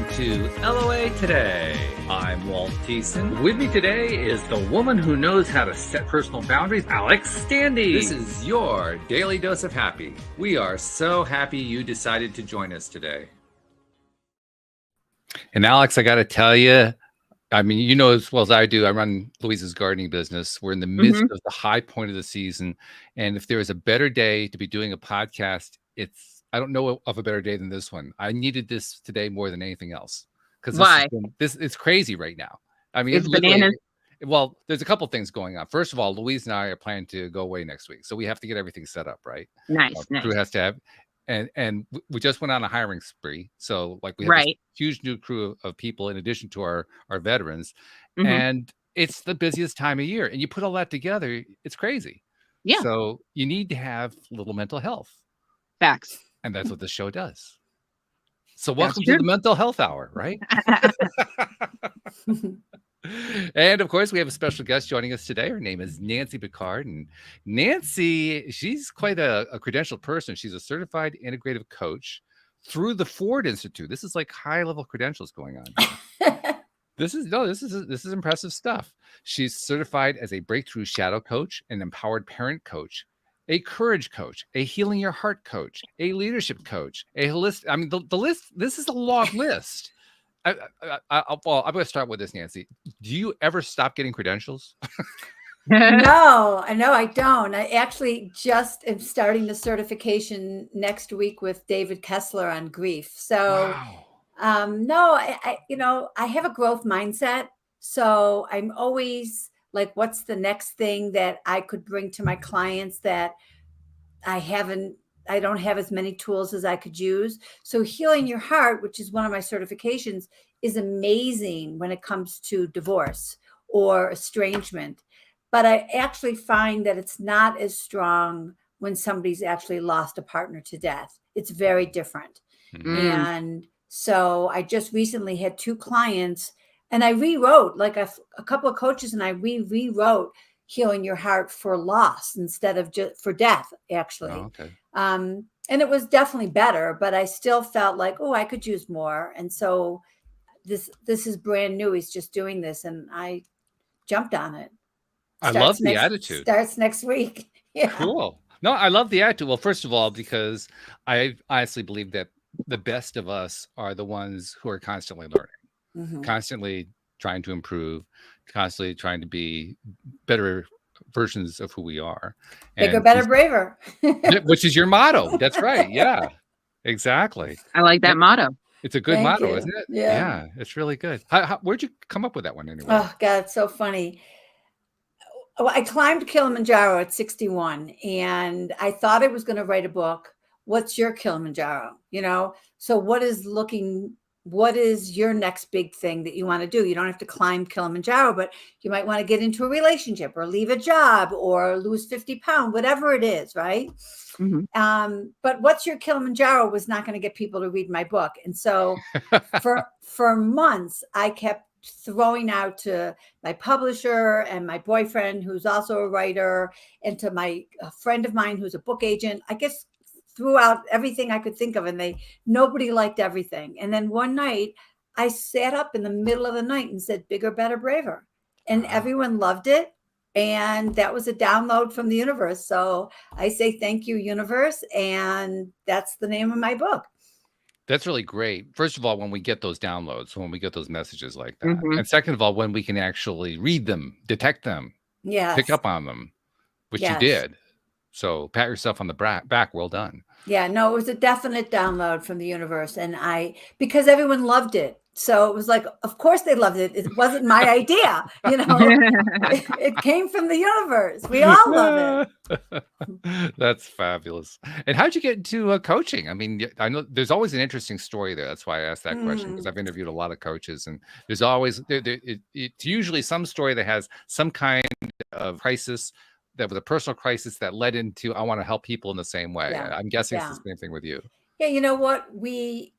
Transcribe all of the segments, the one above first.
welcome to LOA Today. I'm Walt Thiessen. With me today is the woman who knows how to set personal boundaries, Alex Standy. This is your daily dose of happy. We are so happy you decided to join us today. And Alex, I got to tell you, I mean, you know as well as I do, I run Louise's gardening business. We're in the midst of the high point of the season. And if there is a better day to be doing a podcast, I don't know of a better day than this one. I needed this today more than anything else. Because it's crazy right now. I mean, it's bananas. Well, there's a couple things going on. First of all, Louise and I are planning to go away next week. So we have to get everything set up, right? Nice. Crew has to have, and we just went on a hiring spree. So like we have this huge new crew of people in addition to our veterans. And it's the busiest time of year. And you put all that together, it's crazy. Yeah. So you need to have a little mental health. Facts. And that's what this show does. So welcome to the Mental Health Hour, right? And of course, we have a special guest joining us today. Her name is Nancy Pickard. And Nancy, she's quite a credentialed person. She's a certified integrative coach through the Ford Institute. This is like high-level credentials going on. This is impressive stuff. She's certified as a breakthrough shadow coach, an empowered parent coach, a courage coach, a healing your heart coach, a leadership coach, a holistic. I mean, the list. This is a long list. I'm going to start with this, Nancy. Do you ever stop getting credentials? No, I don't. I actually just am starting the certification next week with David Kessler on grief. So, no, I have a growth mindset. So I'm always like, what's the next thing that I could bring to my clients that I don't have as many tools as I could use. So healing your heart, which is one of my certifications, is amazing when it comes to divorce or estrangement. But I actually find that it's not as strong when somebody's actually lost a partner to death. It's very different. And so I just recently had 2 clients, and I rewrote, like a couple of coaches and I rewrote healing your heart for loss instead of just for death, actually. Oh, okay. And it was definitely better, but I still felt like, I could use more. And so this is brand new. He's just doing this, and I jumped on it. I love the attitude. Starts next week. Yeah. Cool. No, I love the attitude. Well, first of all, because I honestly believe that the best of us are the ones who are constantly learning, constantly trying to improve, constantly trying to be better versions of who we are. Bigger, better, braver. Which is your motto. That's right. Yeah, exactly. I like that motto. It's a good motto, isn't it? Yeah, it's really good. Where'd you come up with that one anyway? Oh, God, it's so funny. I climbed Kilimanjaro at 61, and I thought I was going to write a book. What's your Kilimanjaro? So what is your next big thing that you want to do? You don't have to climb Kilimanjaro, but you might want to get into a relationship or leave a job or lose 50 pounds, whatever it is, right? But what's your Kilimanjaro was not going to get people to read my book. And so for months, I kept throwing out to my publisher and my boyfriend, who's also a writer, and to a friend of mine who's a book agent. I guess threw out everything I could think of, and nobody liked everything. And then one night I sat up in the middle of the night and said, bigger, better, braver. And everyone loved it. And that was a download from the universe. So I say, thank you, universe. And that's the name of my book. That's really great. First of all, when we get those downloads, when we get those messages like that. And second of all, when we can actually read them, detect them, pick up on them, which you did. So pat yourself on the back. Well done. Yeah, no, it was a definite download from the universe. And because everyone loved it. So it was like, of course they loved it. It wasn't my idea. It came from the universe. We all love it. That's fabulous. And how'd you get into coaching? I mean, I know there's always an interesting story there. That's why I asked that question, because I've interviewed a lot of coaches, and there's always, it's usually some story that has some kind of crisis, that was a personal crisis that led into, I want to help people in the same way. Yeah. I'm guessing it's the same thing with you. Yeah. You know what? We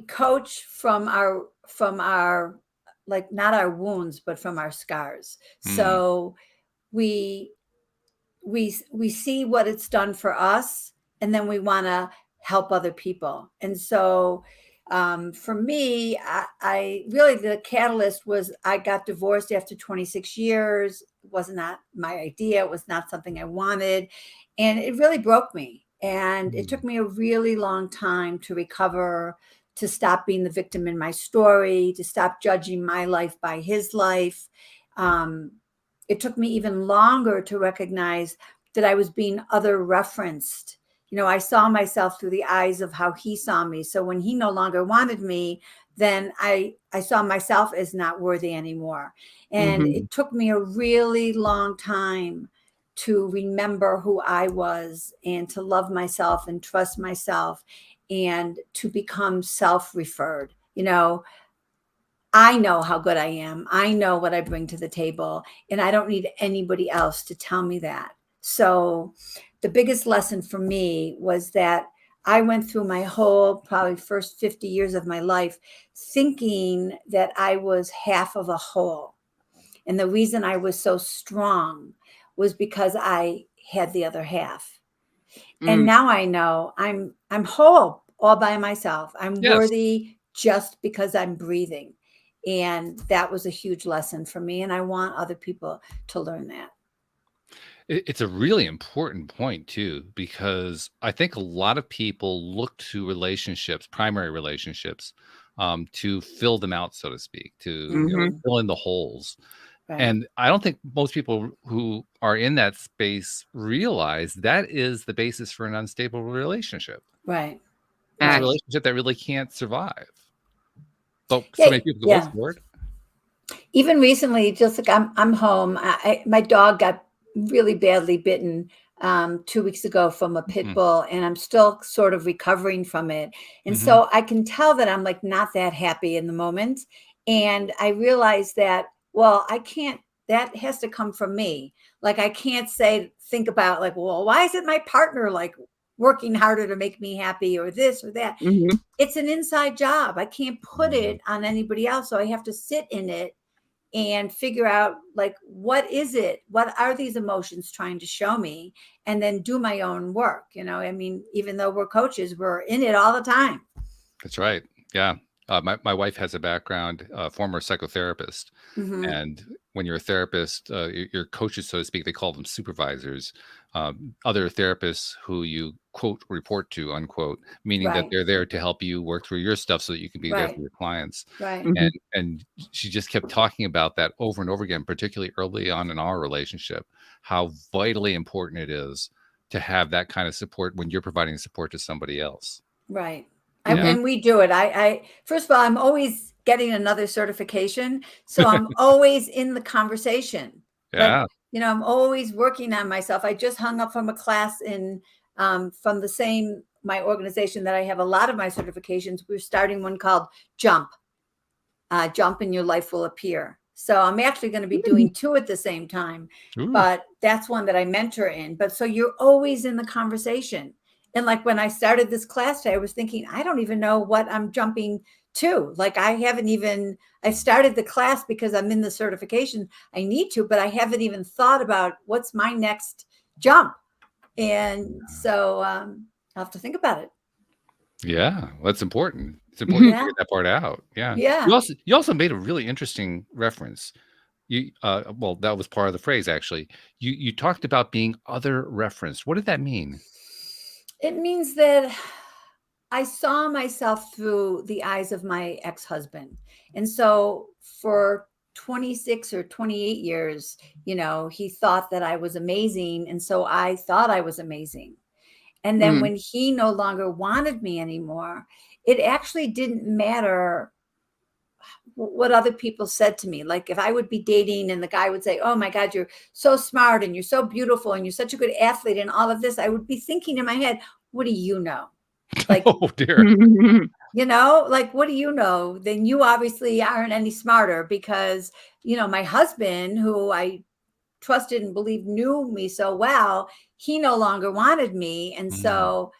coach from our, like, not our wounds, but from our scars. So we see what it's done for us, and then we want to help other people. And so For me, I really, the catalyst was I got divorced after 26 years. It was not my idea. It was not something I wanted. And it really broke me. And it took me a really long time to recover, to stop being the victim in my story, to stop judging my life by his life. It took me even longer to recognize that I was being other referenced. I saw myself through the eyes of how he saw me. So when he no longer wanted me, then I saw myself as not worthy anymore. And it took me a really long time to remember who I was and to love myself and trust myself and to become self-referred. I know how good I am. I know what I bring to the table, and I don't need anybody else to tell me that. So the biggest lesson for me was that I went through my whole probably first 50 years of my life thinking that I was half of a whole. And the reason I was so strong was because I had the other half. And now I know I'm whole all by myself. I'm worthy just because I'm breathing. And that was a huge lesson for me. And I want other people to learn that. It's a really important point too, because I think a lot of people look to relationships, primary relationships, to fill them out, so to speak, to fill in the holes. Right. And I don't think most people who are in that space realize that is the basis for an unstable relationship. Right. It's a relationship that really can't survive. But so many people go for it. Even recently, just like I'm home, my dog got really badly bitten 2 weeks ago from a pit bull, and I'm still sort of recovering from it. And so I can tell that I'm like not that happy in the moment. And I realized that, well, I can't, that has to come from me. Like I can't think about like, well, why is it my partner like working harder to make me happy or this or that? It's an inside job. I can't put it on anybody else. So I have to sit in it and figure out like, what is it? What are these emotions trying to show me? And then do my own work. I mean, even though we're coaches, we're in it all the time. That's right. Yeah. My wife has a background, former psychotherapist. And when you're a therapist, your coaches, so to speak, they call them supervisors. Other therapists who you quote report to, unquote, meaning that they're there to help you work through your stuff so that you can be there for your clients. Right. And she just kept talking about that over and over again, particularly early on in our relationship, how vitally important it is to have that kind of support when you're providing support to somebody else. Right. And we do it. I first of all, I'm always getting another certification. So I'm always in the conversation. Yeah. Like, I'm always working on myself. I just hung up from a class from my organization that I have a lot of my certifications. We're starting one called Jump. Jump and your life will appear. So I'm actually going to be doing 2 at the same time, but that's one that I mentor in. But so you're always in the conversation. And like when I started this class today, I was thinking, I don't even know what I'm jumping to. Like I started the class because I'm in the certification. I need to, but I haven't even thought about what's my next jump. And so I'll have to think about it. Yeah, that's important. It's important to figure that part out. Yeah. Yeah. You also made a really interesting reference. Well, that was part of the phrase actually. You talked about being other referenced. What did that mean? It means that I saw myself through the eyes of my ex-husband. And so for 26 or 28 years, he thought that I was amazing. And so I thought I was amazing. And then when he no longer wanted me anymore, it actually didn't matter what other people said to me. Like if I would be dating and the guy would say, oh my God, you're so smart and you're so beautiful and you're such a good athlete and all of this, I would be thinking in my head, what do you know? Like, oh dear. Like, what do you know? Then you obviously aren't any smarter because, my husband, who I trusted and believed knew me so well, he no longer wanted me. And so,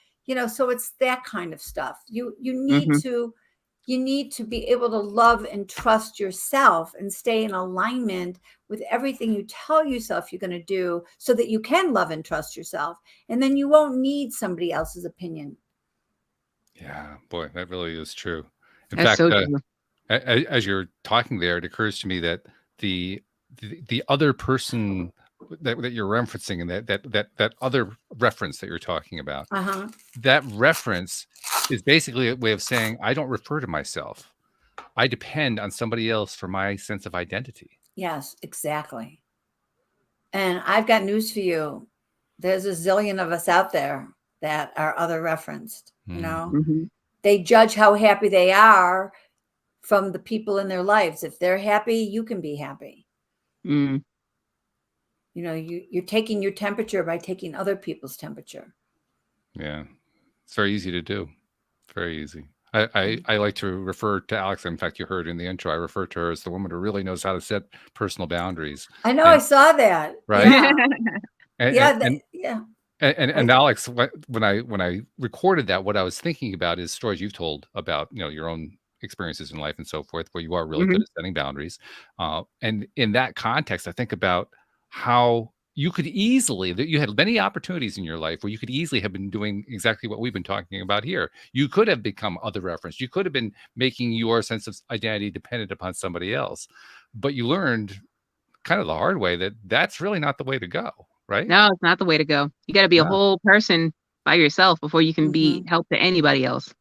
so it's that kind of stuff. You need to be able to love and trust yourself and stay in alignment with everything you tell yourself you're going to do so that you can love and trust yourself. And then you won't need somebody else's opinion. Yeah, boy, that really is true. In That's fact, so true. as you're talking there, it occurs to me that the other person that you're referencing, and that other reference that you're talking about, that reference is basically a way of saying, I don't refer to myself. I depend on somebody else for my sense of identity. Yes, exactly. And I've got news for you. There's a zillion of us out there that are other referenced, you know. They judge how happy they are from the people in their lives. If they're happy, you can be happy. You know, you're taking your temperature by taking other people's temperature. Yeah, it's very easy to do. Very easy. I like to refer to Alex. In fact, you heard in the intro, I refer to her as the woman who really knows how to set personal boundaries. I know, I saw that. Right? Yeah. And Alex, when I recorded that, what I was thinking about is stories you've told about, you know, your own experiences in life and so forth, where you are really good at setting boundaries. And in that context, I think about how you could easily, that you had many opportunities in your life where you could easily have been doing exactly what we've been talking about here. You could have become other reference. You could have been making your sense of identity dependent upon somebody else, but you learned kind of the hard way that that's really not the way to go, right? No, it's not the way to go. You got to be a whole person by yourself before you can be help to anybody else.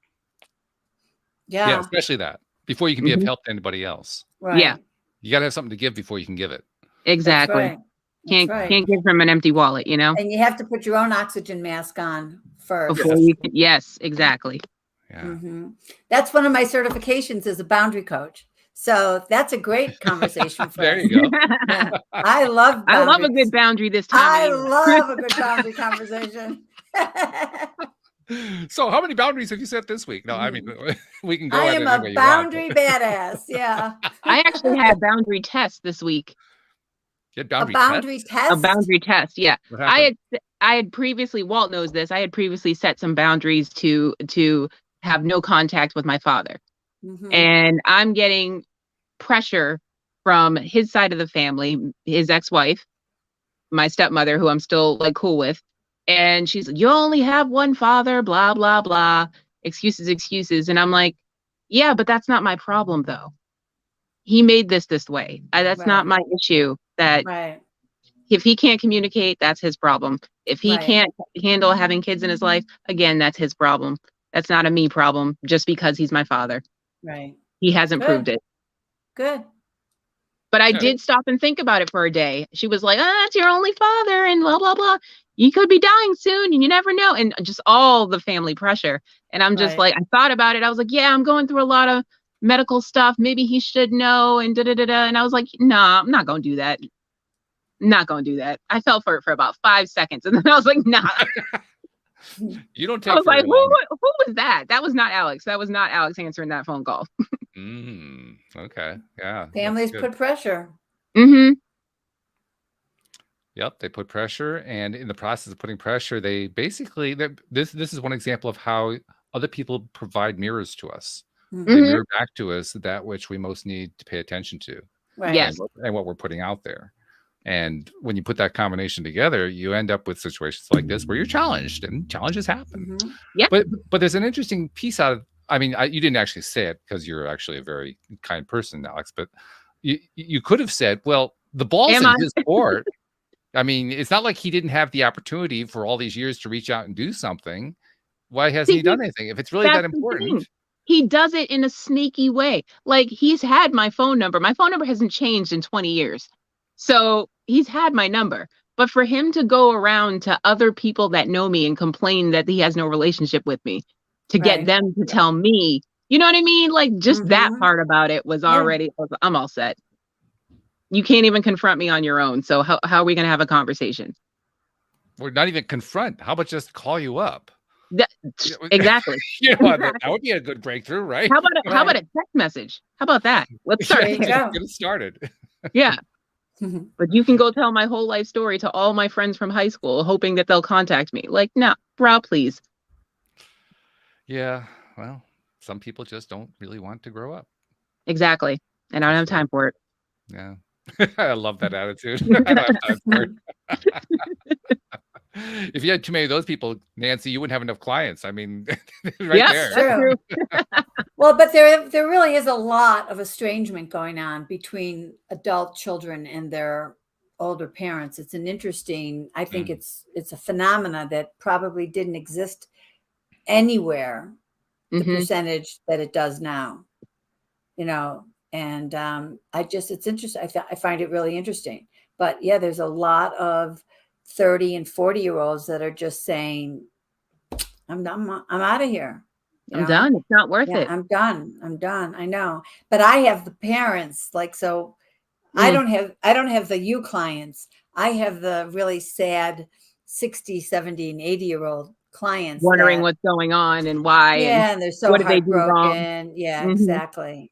Yeah, especially that before you can be of help to anybody else. Right. Yeah, you got to have something to give before you can give it. Exactly. Can't give from an empty wallet, you know. And you have to put your own oxygen mask on first. Before you can, yes, exactly. Yeah. That's one of my certifications as a boundary coach. So that's a great conversation for there us. you go. Yeah. I love a good boundary this time. I love a good boundary conversation. So how many boundaries have you set this week? No, I mean, we can go. I am a boundary badass. Yeah. I actually had a boundary test this week. You had boundary test? A boundary test. Yeah. I had previously, Walt knows this, I had previously set some boundaries to have no contact with my father. And I'm getting pressure from his side of the family, his ex-wife, my stepmother, who I'm still like cool with. And she's like, you only have one father, blah, blah, blah. Excuses. And I'm like, yeah, but that's not my problem, though. He made this way. That's not my issue. That if he can't communicate, that's his problem. If he can't handle having kids in his life, again, that's his problem. That's not a me problem just because he's my father. Right. He hasn't proved it. Good. But I did stop and think about it for a day. She was like, that's your only father and blah, blah, blah. You could be dying soon and you never know. And just all the family pressure. And I'm just like, I thought about it. I was like, yeah, I'm going through a lot of medical stuff. Maybe he should know. And And I was like, nah, I'm not going to do that. Not going to do that. I fell for it for about 5 seconds. And then I was like, nah. You don't take I was like, who long. was that? That was not Alex. That was not Alex answering that phone call. Okay. Yeah. Families put pressure. Yep, they put pressure, and in the process of putting pressure, they basically this is one example of how other people provide mirrors to us. They mirror back to us that which we most need to pay attention to. Right. Yes. And what we're putting out there. And when you put that combination together, you end up with situations like this where you're challenged, and challenges happen. Yeah. But there's an interesting piece out of, I mean, you didn't actually say it because you're actually a very kind person, Alex, but you could have said, well, the ball's in his court. I mean, it's not like he didn't have the opportunity for all these years to reach out and do something. Why hasn't he done anything? If it's really that important. He does it in a sneaky way. Like, he's had my phone number. My phone number hasn't changed in 20 years. So he's had my number. But for him to go around to other people that know me and complain that he has no relationship with me, to get them to tell me, you know what I mean? Like, just that part about it was already, I'm all set. You can't even confront me on your own. So how are we going to have a conversation? We're not even confront. How about just call you up? Exactly. You know, that would be a good breakthrough, right? How about a text message? How about that? Let's start. Get it started. Yeah. But you can go tell my whole life story to all my friends from high school, hoping that they'll contact me. Like, no, bro, please. Yeah. Well, some people just don't really want to grow up. Exactly. And I don't have time for it. Yeah. I love that attitude. I don't have time for it. If you had too many of those people, Nancy, you wouldn't have enough clients. I mean, right Yep, there. that's true. Well, but there really is a lot of estrangement going on between adult children and their older parents. It's an interesting, I think it's a phenomena that probably didn't exist anywhere, the percentage that it does now, you know, and it's interesting. I find it really interesting. But yeah, there's a lot of 30 and 40-year-olds that are just saying, I'm out of here. I'm done. It's not worth it. I'm done. I know. But I have the parents, like, so I don't have the you clients. I have the really sad 60, 70, and 80-year-old clients wondering what's going on and why. Yeah, and they're so what did they do wrong? heartbroken. Yeah, exactly.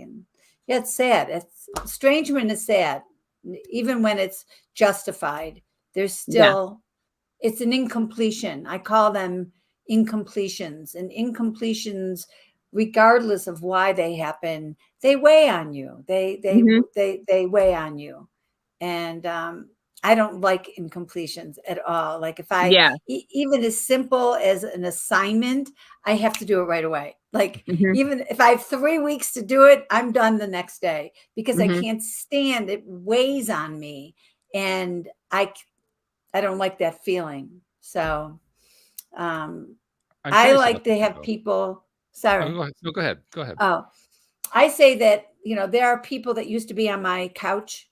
And yeah, it's sad. Estrangement is sad. Even when it's justified, there's still, it's an incompletion. I call them incompletions, and incompletions, regardless of why they happen, they weigh on you. They weigh on you. And I don't like incompletions at all. Like if even as simple as an assignment, I have to do it right away. Like even if I have 3 weeks to do it, I'm done the next day because I can't stand it. Weighs on me, and I don't like that feeling. So I like to have people. Sorry. No, go ahead. Go ahead. Oh, I say that, there are people that used to be on my couch.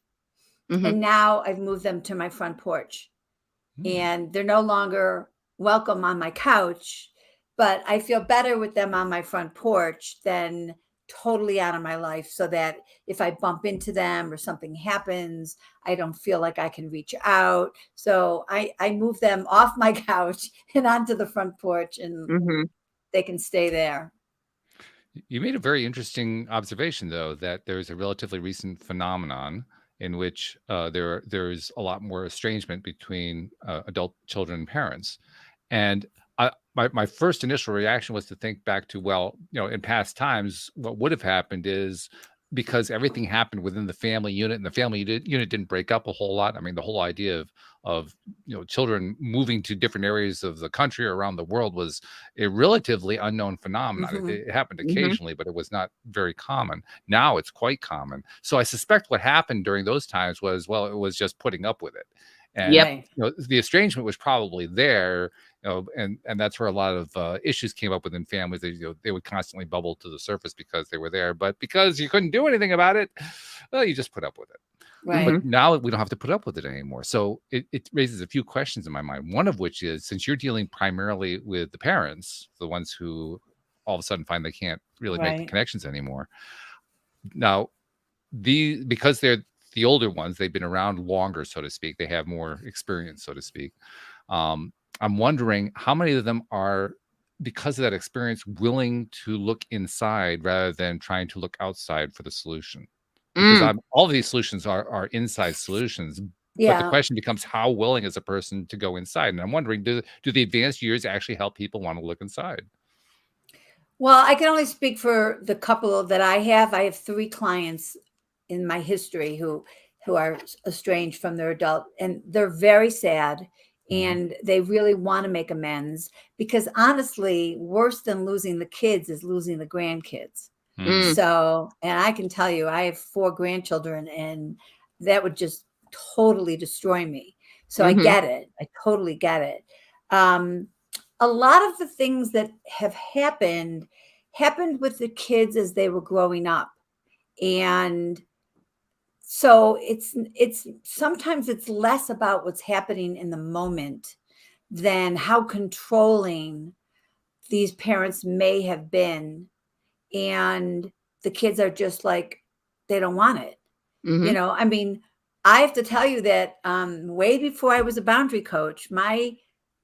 And now I've moved them to my front porch, and they're no longer welcome on my couch, but I feel better with them on my front porch than totally out of my life, so that if I bump into them or something happens, I don't feel like I can reach out. So I move them off my couch and onto the front porch, and they can stay there. You made a very interesting observation, though, that there's a relatively recent phenomenon in which there's a lot more estrangement between adult children and parents. And my first initial reaction was to think back to, well, in past times, what would have happened is, because everything happened within the family unit, and the family unit didn't break up a whole lot. I mean, the whole idea of children moving to different areas of the country or around the world was a relatively unknown phenomenon. It happened occasionally, but it was not very common. Now it's quite common. So I suspect what happened during those times was, well, it was just putting up with it. And the estrangement was probably there, and that's where a lot of issues came up within families. They would constantly bubble to the surface because they were there, but because you couldn't do anything about it, well, you just put up with it. Right. But now we don't have to put up with it anymore. So it raises a few questions in my mind. One of which is, since you're dealing primarily with the parents, the ones who all of a sudden find they can't really make the connections anymore. Now, because they're the older ones, they've been around longer, so to speak. They have more experience, so to speak. I'm wondering how many of them are, because of that experience, willing to look inside rather than trying to look outside for the solution. Because all of these solutions are inside solutions. But the question becomes, how willing is a person to go inside? And I'm wondering, do the advanced years actually help people want to look inside? Well, I can only speak for the couple that I have. I have 3 clients in my history who are estranged from their adult, and they're very sad, and they really want to make amends, because honestly, worse than losing the kids is losing the grandkids. So, and I can tell you, I have 4 grandchildren, and that would just totally destroy me. So I get it. I totally get it. A lot of the things that have happened with the kids as they were growing up. And so it's sometimes it's less about what's happening in the moment than how controlling these parents may have been. And the kids are just like, they don't want it. I mean, I have to tell you that way before I was a boundary coach, my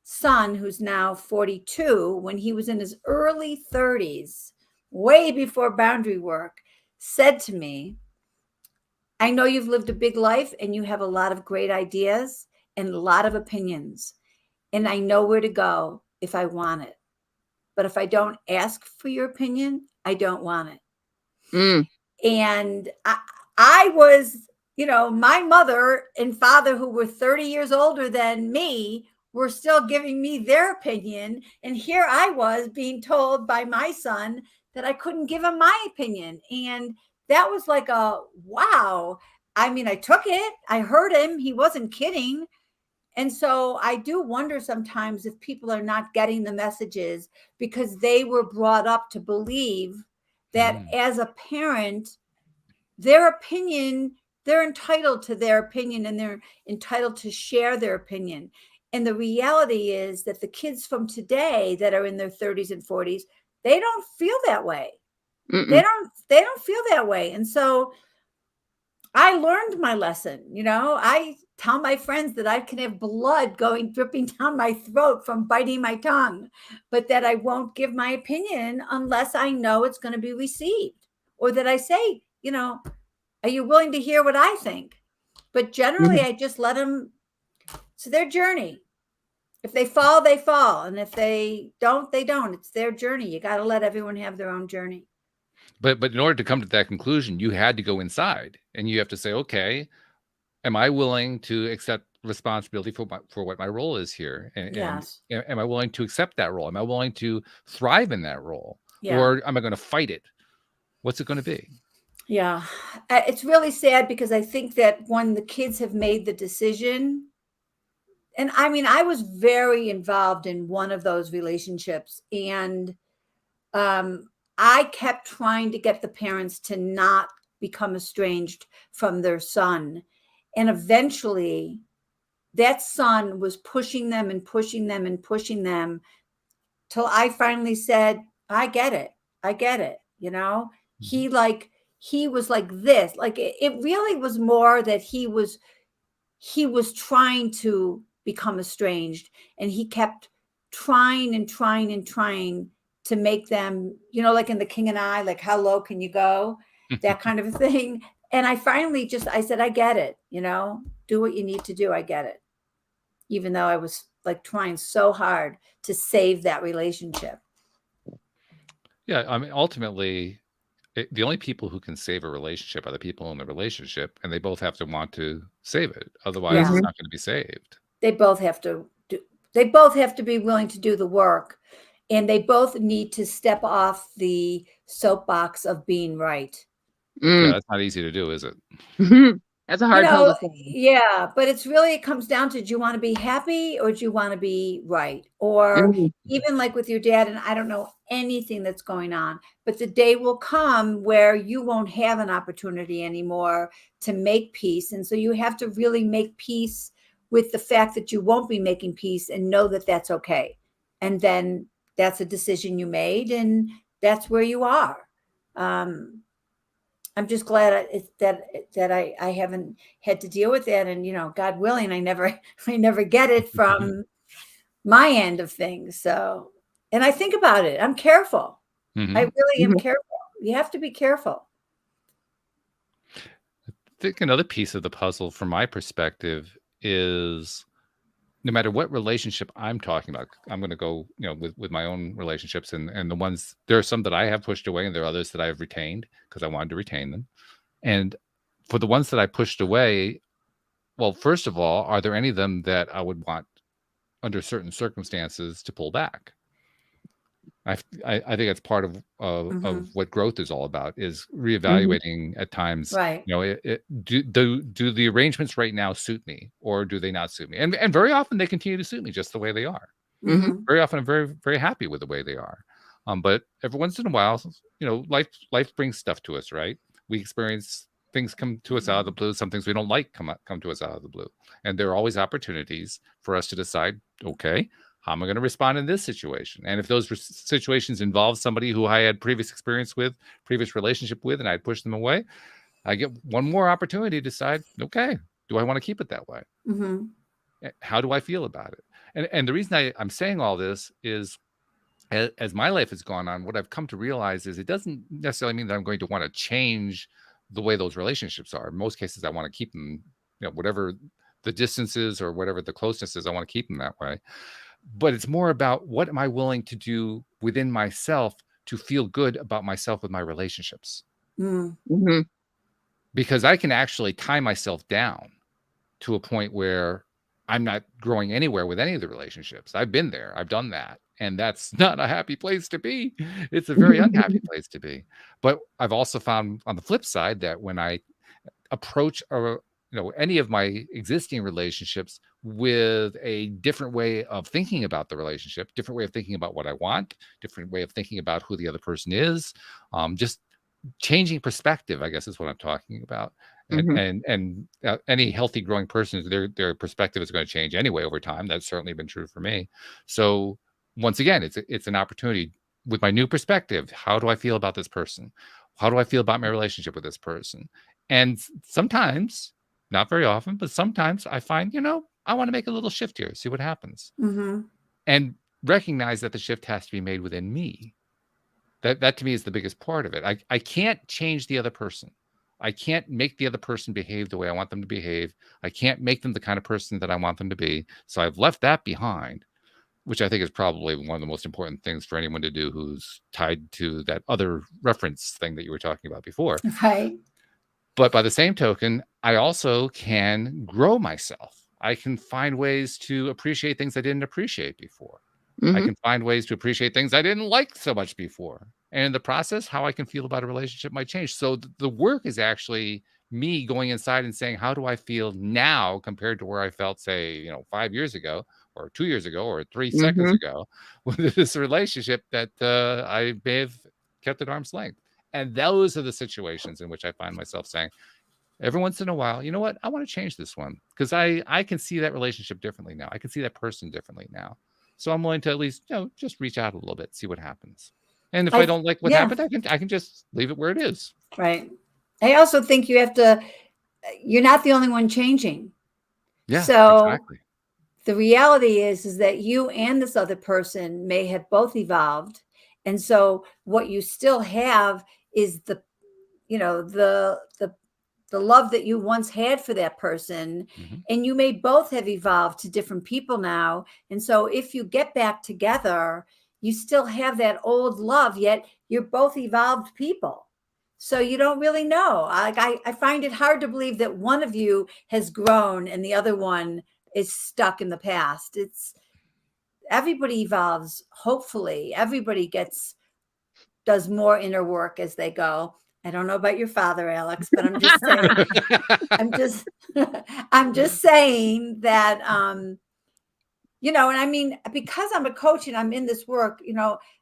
son, who's now 42, when he was in his early 30s, way before boundary work, said to me, I know you've lived a big life and you have a lot of great ideas and a lot of opinions, and I know where to go if I want it. But if I don't ask for your opinion, I don't want it. And I was, my mother and father, who were 30 years older than me, were still giving me their opinion. And here I was being told by my son that I couldn't give him my opinion. And that was like a wow. I mean, I took it. I heard him. He wasn't kidding. And so I do wonder sometimes if people are not getting the messages because they were brought up to believe that as a parent, their opinion, they're entitled to their opinion and they're entitled to share their opinion. And the reality is that the kids from today that are in their 30s and 40s, they don't feel that way. They don't feel that way. And so I learned my lesson. You know, I tell my friends that I can have blood dripping down my throat from biting my tongue, but that I won't give my opinion unless I know it's going to be received, or that I say, you know, are you willing to hear what I think? But generally, I just let them. It's their journey. If they fall, they fall. And if they don't, they don't. It's their journey. You got to let everyone have their own journey. But in order to come to that conclusion, you had to go inside and you have to say, okay, am I willing to accept responsibility for what my role is here? And am I willing to accept that role? Am I willing to thrive in that role? Or am I going to fight it? What's it going to be? Yeah, it's really sad because I think that when the kids have made the decision, and I mean, I was very involved in one of those relationships, and I kept trying to get the parents to not become estranged from their son. And eventually that son was pushing them and pushing them and pushing them till I finally said, I get it. I get it. You know, he was like this, like it really was more that he was trying to become estranged, and he kept trying and trying and trying to make them, you know, like in The King and I, like, how low can you go? That kind of a thing. And I finally I said, I get it, you know, do what you need to do. I get it. Even though I was like trying so hard to save that relationship. Yeah. I mean, ultimately, the only people who can save a relationship are the people in the relationship, and they both have to want to save it. Otherwise, it's not going to be saved. They both have to be willing to do the work. And they both need to step off the soapbox of being right. Yeah, that's not easy to do, is it? That's a hard pill to swallow. Yeah, but it comes down to, do you want to be happy or do you want to be right? Or even like with your dad, and I don't know anything that's going on, but the day will come where you won't have an opportunity anymore to make peace. And so you have to really make peace with the fact that you won't be making peace, and know that that's okay. And then that's a decision you made, and that's where you are. I'm just glad that I haven't had to deal with that, and you know, God willing, I never get it from my end of things. So, and I think about it. I'm careful. I really am careful. You have to be careful. I think another piece of the puzzle, from my perspective, is no matter what relationship I'm talking about, I'm going to go, you know, with my own relationships, and the ones, there are some that I have pushed away, and there are others that I have retained because I wanted to retain them. And for the ones that I pushed away, well, first of all, are there any of them that I would want under certain circumstances to pull back? I think that's part of what growth is all about, is reevaluating at times. Right. You know, do the arrangements right now suit me, or do they not suit me? And very often they continue to suit me just the way they are. Very often I'm very, very happy with the way they are. But every once in a while, you know, life brings stuff to us, right? We experience things come to us out of the blue. Some things we don't like come to us out of the blue. And there are always opportunities for us to decide, okay, how am I going to respond in this situation? And if those situations involve somebody who I had previous experience with, previous relationship with, and I pushed them away, I get one more opportunity to decide, okay, do I want to keep it that way? How do I feel about it? And the reason I'm saying all this is, as my life has gone on, what I've come to realize is it doesn't necessarily mean that I'm going to want to change the way those relationships are. In most cases, I want to keep them, you know, whatever the distance is or whatever the closeness is, I want to keep them that way. But it's more about, what am I willing to do within myself to feel good about myself with my relationships? Because I can actually tie myself down to a point where I'm not growing anywhere with any of the relationships. I've been there. I've done that. And that's not a happy place to be. It's a very unhappy place to be. But I've also found on the flip side that when I approach any of my existing relationships with a different way of thinking about the relationship, different way of thinking about what I want, different way of thinking about who the other person is, just changing perspective, I guess is what I'm talking about. And any healthy growing person, their perspective is going to change anyway over time. That's certainly been true for me. So once again, it's an opportunity with my new perspective. How do I feel about this person? How do I feel about my relationship with this person? And sometimes, not very often, but sometimes I find, I want to make a little shift here, see what happens. And recognize that the shift has to be made within me. That to me is the biggest part of it. I can't change the other person. I can't make the other person behave the way I want them to behave. I can't make them the kind of person that I want them to be. So I've left that behind, which I think is probably one of the most important things for anyone to do who's tied to that other reference thing that you were talking about before. Right. But by the same token, I also can grow myself. I can find ways to appreciate things I didn't appreciate before. I can find ways to appreciate things I didn't like so much before. And in the process, how I can feel about a relationship might change. So the work is actually me going inside and saying, how do I feel now compared to where I felt, say, 5 years ago or 2 years ago or 3 seconds ago with this relationship that I may have kept at arm's length. And those are the situations in which I find myself saying, every once in a while, you know what? I want to change this one because I can see that relationship differently now. I can see that person differently now. So I'm willing to at least, just reach out a little bit, see what happens. And if I don't like what happened, I can just leave it where it is. Right. I also think you're not the only one changing. Yeah, so exactly. The reality is that you and this other person may have both evolved. And so what you still have is the love that you once had for that person. And you may both have evolved to different people now. And so if you get back together, you still have that old love, yet you're both evolved people. So you don't really know. I find it hard to believe that one of you has grown and the other one is stuck in the past. Everybody evolves. Hopefully everybody does more inner work as they go. I don't know about your father, Alex, but I'm just saying, I'm just saying that, and I mean, because I'm a coach and I'm in this work,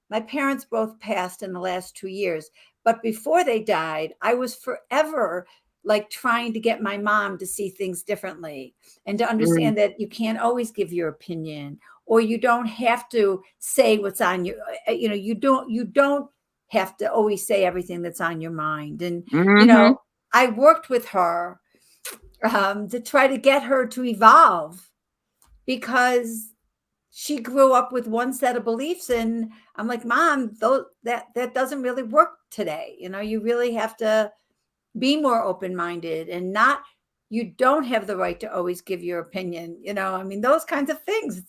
my parents both passed in the last 2 years, but before they died, I was forever like trying to get my mom to see things differently and to understand that you can't always give your opinion, or you don't have to say what's on your, you don't have to always say everything that's on your mind. And, I worked with her to try to get her to evolve because she grew up with one set of beliefs. And I'm like, Mom, that doesn't really work today. You really have to be more open-minded and you don't have the right to always give your opinion, I mean, those kinds of things.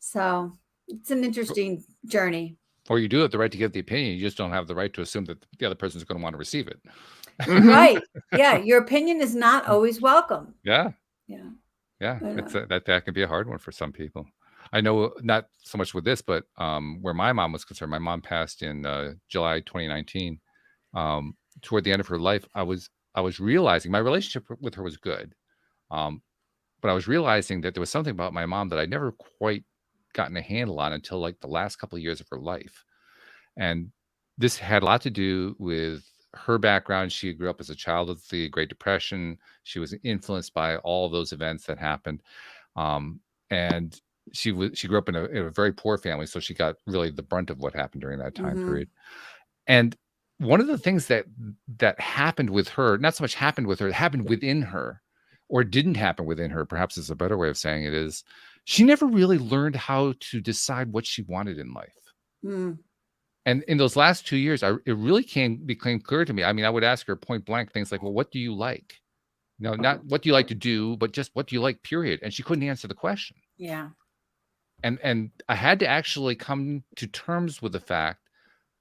So it's an interesting journey. Or you do have the right to give the opinion. You just don't have the right to assume that the other person is going to want to receive it. Right. Yeah. Your opinion is not always welcome. Yeah. Yeah. Yeah. That can be a hard one for some people. I know not so much with this, but where my mom was concerned, my mom passed in July 2019. Toward the end of her life, I was realizing my relationship with her was good. But I was realizing that there was something about my mom that I never quite gotten a handle on until like the last couple of years of her life. And this had a lot to do with her background. She grew up as a child of the Great Depression. She was influenced by all of those events that happened. And she grew up in a very poor family. So she got really the brunt of what happened during that time period. And one of the things that happened with her, not so much happened with her, it happened within her, or didn't happen within her, perhaps is a better way of saying it, is she never really learned how to decide what she wanted in life. And in those last 2 years, it really became clear to me. I mean, I would ask her point blank things like, well, what do you like? Not what do you like to do, but just what do you like, period. And she couldn't answer the question. Yeah. And I had to actually come to terms with the fact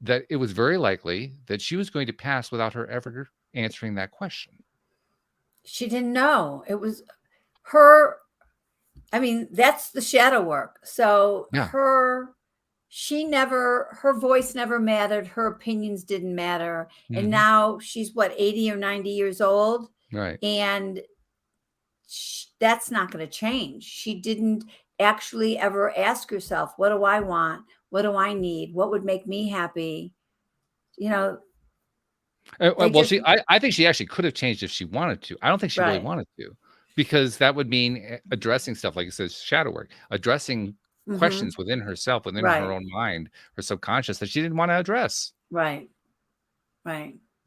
that it was very likely that she was going to pass without her ever answering that question. She didn't know. It was her I mean, that's the shadow work. So Yeah. her voice never mattered. Her opinions didn't matter. And now she's 80 or 90 years old. Right. And that's not going to change. She didn't actually ever ask herself, what do I want? What do I need? What would make me happy? Well, I think she actually could have changed if she wanted to. I don't think she really wanted to, because that would mean addressing stuff, like it says, shadow work, addressing questions within herself, within her own mind, her subconscious, that she didn't want to address. Right.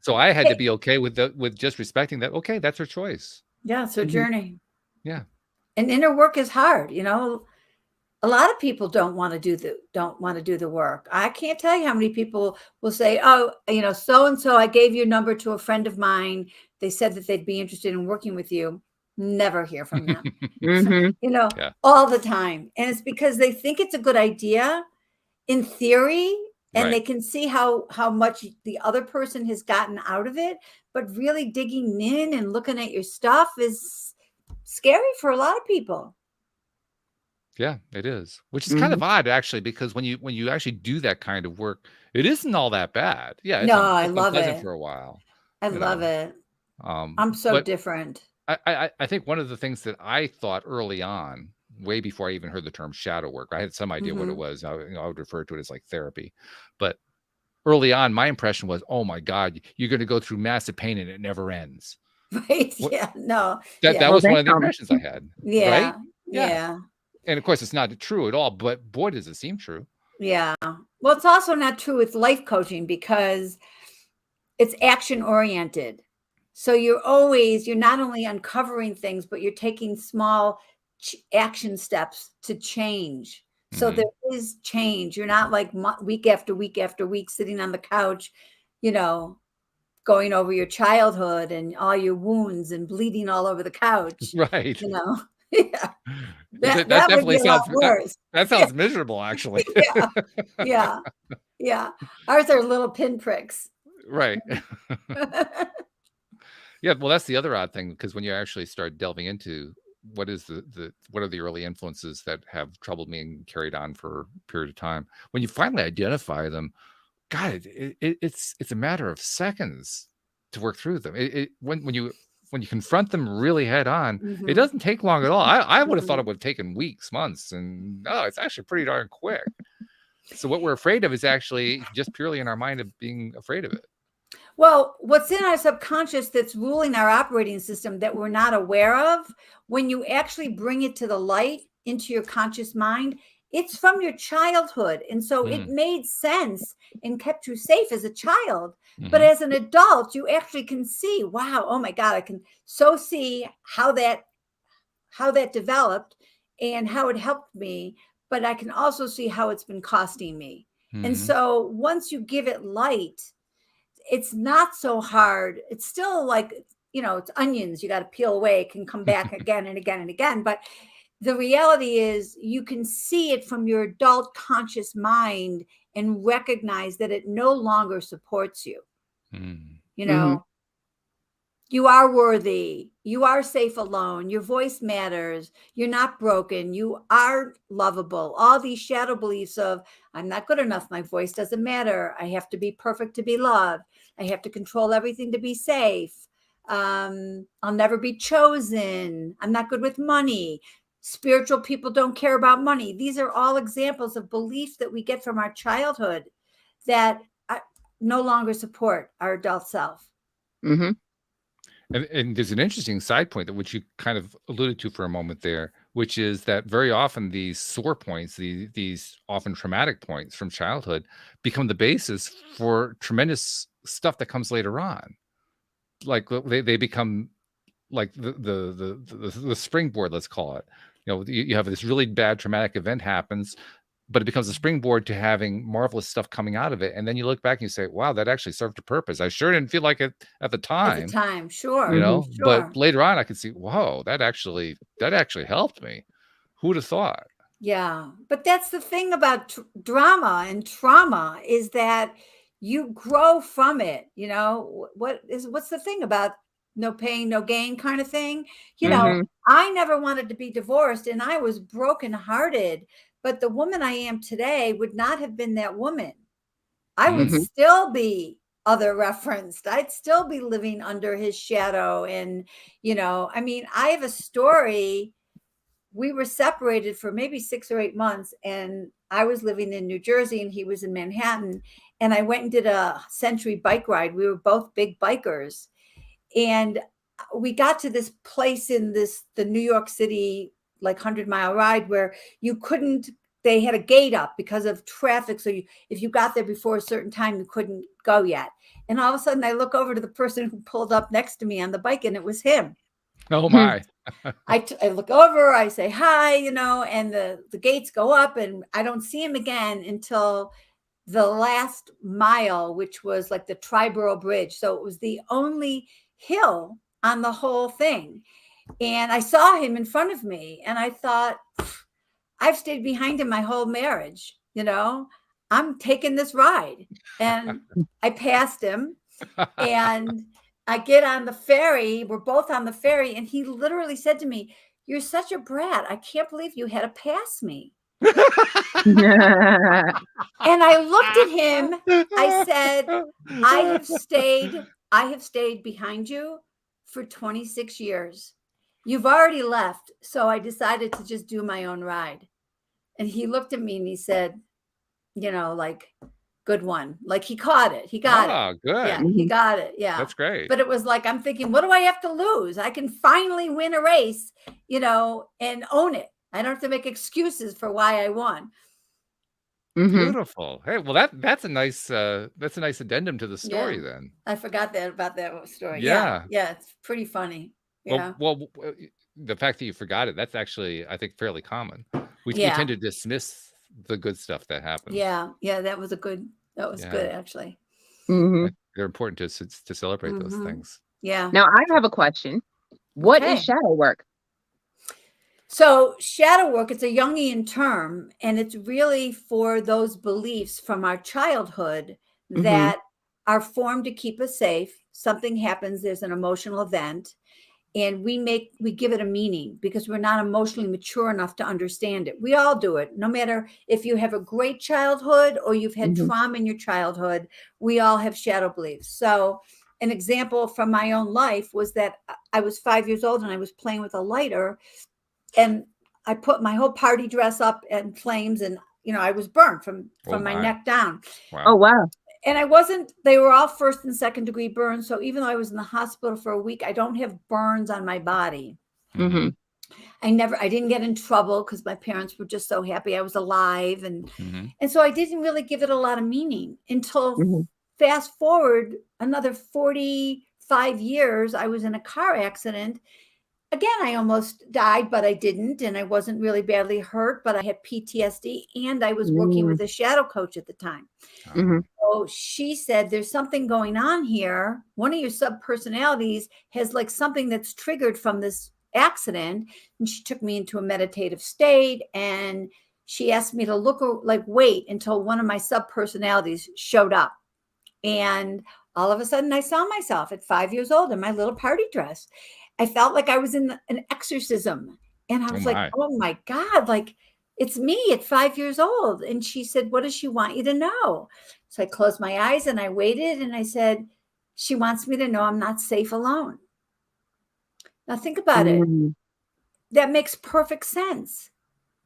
So I had to be okay with just respecting that. Okay, that's her choice. Yeah, it's her journey. Yeah. And inner work is hard. A lot of people don't want to do the work. I can't tell you how many people will say, oh, so-and-so, I gave your number to a friend of mine. They said that they'd be interested in working with you. Never hear from them, all the time. And it's because they think it's a good idea in theory, and they can see how much the other person has gotten out of it. But really digging in and looking at your stuff is scary for a lot of people. Yeah, it is, which is kind of odd, actually, because when you actually do that kind of work, it isn't all that bad. Yeah, I love it for a while. I love it. I'm so different. I think one of the things that I thought early on, way before I even heard the term shadow work, I had some idea what it was. I would refer to it as like therapy, but early on, my impression was, oh my God, you're going to go through massive pain and it never ends. Right? Yeah. No. That was one of the impressions I had. Yeah. Right? Yeah. And of course, it's not true at all, but boy, does it seem true. Yeah. Well, it's also not true with life coaching, because it's action oriented. So you're not only uncovering things, but you're taking small action steps to change. So there is change. You're not like week after week after week sitting on the couch, going over your childhood and all your wounds and bleeding all over the couch. Right. Yeah. That definitely sounds worse. That sounds miserable, actually. Yeah. Ours are little pinpricks. Right. Yeah. Well, that's the other odd thing, because when you actually start delving into what are the early influences that have troubled me and carried on for a period of time, when you finally identify them, God, it's a matter of seconds to work through them. When you confront them really head on, it doesn't take long at all. I would have thought it would have taken weeks, months, and it's actually pretty darn quick. So what we're afraid of is actually just purely in our mind of being afraid of it. Well, what's in our subconscious that's ruling our operating system that we're not aware of, when you actually bring it to the light into your conscious mind, it's from your childhood. And so it made sense and kept you safe as a child. But as an adult, you actually can see, wow, oh my God, I can so see how that developed and how it helped me. But I can also see how it's been costing me. And so once you give it light, it's not so hard. It's still like, it's onions. You got to peel away. It can come back again and again and again. But the reality is you can see it from your adult conscious mind and recognize that it no longer supports you. You are worthy. You are safe alone. Your voice matters. You're not broken. You are lovable. All these shadow beliefs of, I'm not good enough. My voice doesn't matter. I have to be perfect to be loved. I have to control everything to be safe. I'll never be chosen. I'm not good with money. Spiritual people don't care about money. These are all examples of beliefs that we get from our childhood that no longer support our adult self. And there's an interesting side point that which you kind of alluded to for a moment there, which is that very often these sore points, these often traumatic points from childhood, become the basis for tremendous stuff that comes later on. Like they become like the springboard, let's call it. You have this really bad traumatic event happens, but it becomes a springboard to having marvelous stuff coming out of it. And then you look back and you say, wow, that actually served a purpose. I sure didn't feel like it at the time. Sure. Sure. But later on I could see, whoa, that actually helped me. Who would have thought? Yeah. But that's the thing about drama and trauma, is that you grow from it. What's the thing about no pain, no gain kind of thing. You know, I never wanted to be divorced, and I was brokenhearted. But the woman I am today would not have been that woman. I would still be other referenced. I'd still be living under his shadow. And, you know, I mean, I have a story. We were separated for maybe 6 or 8 months, and I was living in New Jersey and he was in Manhattan. And I went and did a century bike ride. We were both big bikers. And we got to this place in the New York City, like 100-mile ride where you couldn't, they had a gate up because of traffic. So if you got there before a certain time, you couldn't go yet. And all of a sudden I look over to the person who pulled up next to me on the bike, and it was him. Oh my. I look over, I say hi, you know, and the gates go up, and I don't see him again until the last mile, which was like the Triborough Bridge. So it was the only hill on the whole thing. And I saw him in front of me, and I thought, I've stayed behind him my whole marriage, you know, I'm taking this ride. And I passed him, and I get on the ferry. We're both on the ferry. And he literally said to me, "You're such a brat. I can't believe you had to pass me." And I looked at him. I said, I have stayed behind you for 26 years. You've already left. So I decided to just do my own ride. And he looked at me and he said, you know, like, good one. Like, he caught it. He got it. Oh, good. Yeah, he got it. Yeah. That's great. But it was like, I'm thinking, what do I have to lose? I can finally win a race, you know, and own it. I don't have to make excuses for why I won. Beautiful. Hey, well, that's a nice addendum to the story then. I forgot about that story. Yeah. Yeah, it's pretty funny. Yeah. Well, the fact that you forgot it, that's actually, I think, fairly common. We tend to dismiss the good stuff that happens. Yeah, that was good actually. They're important to celebrate those things. Yeah. Now I have a question. What is shadow work? So shadow work, it's a Jungian term, and it's really for those beliefs from our childhood that are formed to keep us safe. Something happens, there's an emotional event, and we give it a meaning because we're not emotionally mature enough to understand it. We all do it. No matter if you have a great childhood or you've had trauma in your childhood, we all have shadow beliefs. So an example from my own life was that I was 5 years old and I was playing with a lighter, and I put my whole party dress up in flames, and, you know, I was burned from my neck down. Wow. Oh, wow. And they were all 1st and 2nd degree burns. So even though I was in the hospital for a week, I don't have burns on my body. I didn't get in trouble because my parents were just so happy I was alive. And so I didn't really give it a lot of meaning until fast forward another 45 years. I was in a car accident. Again, I almost died, but I didn't. And I wasn't really badly hurt, but I had PTSD, and I was working with a shadow coach at the time. So she said, there's something going on here. One of your subpersonalities has like something that's triggered from this accident. And she took me into a meditative state, and she asked me to wait until one of my subpersonalities showed up. And all of a sudden I saw myself at 5 years old in my little party dress. I felt like I was in an exorcism, and I was like, oh my God, like, it's me at 5 years old. And she said, what does she want you to know? So I closed my eyes and I waited, and I said, she wants me to know I'm not safe alone. Now think about it. That makes perfect sense.